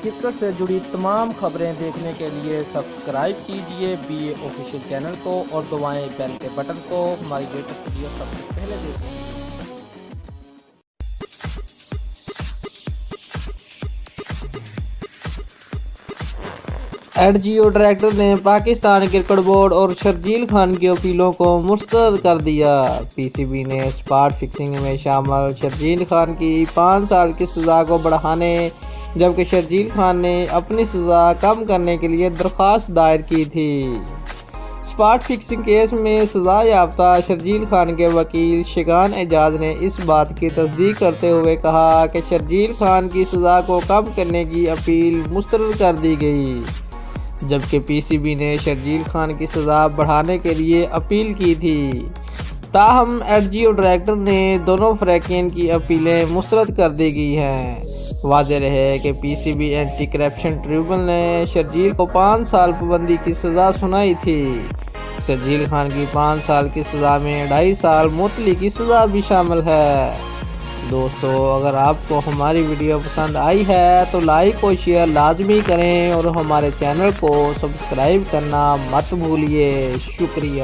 Cricket سے جڑی تمام خبریں دیکھنے کے لیے سبسکرائب کیجیے BA آفیشیل چینل کو اور دبائیں بیل کے بٹن کو۔ ہماری لیٹسٹ ویڈیو سب سے پہلے دیکھیں۔ ایڈجیو ڈائریکٹر نے پاکستان کرکٹ بورڈ اور شرجیل خان کی اپیلوں کو مسترد کر دیا۔ PCB نے اسپاٹ فکسنگ میں شامل شرجیل خان کی 5 سال کی سزا کو بڑھانے جبکہ شرجیل خان نے اپنی سزا کم کرنے کے لیے درخواست دائر کی تھی۔ اسپاٹ فکسنگ کیس میں سزا یافتہ شرجیل خان کے وکیل شگان اعجاز نے اس بات کی تصدیق کرتے ہوئے کہا کہ شرجیل خان کی سزا کو کم کرنے کی اپیل مسترد کر دی گئی، جبکہ PCB نے شرجیل خان کی سزا بڑھانے کے لیے اپیل کی تھی۔ تاہم ایڈجیو ڈائریکٹر نے دونوں فریقین کی اپیلیں مسترد کر دی گئی ہیں۔ واضح رہے کہ PCB اینٹی کرپشن ٹریبونل نے شرجیل کو 5 سال پابندی کی سزا سنائی تھی۔ شرجیل خان کی 5 سال کی سزا میں 2.5 سال معطلی کی سزا بھی شامل ہے۔ دوستو، اگر آپ کو ہماری ویڈیو پسند آئی ہے تو لائک اور شیئر لازمی کریں اور ہمارے چینل کو سبسکرائب کرنا مت بھولیے۔ شکریہ۔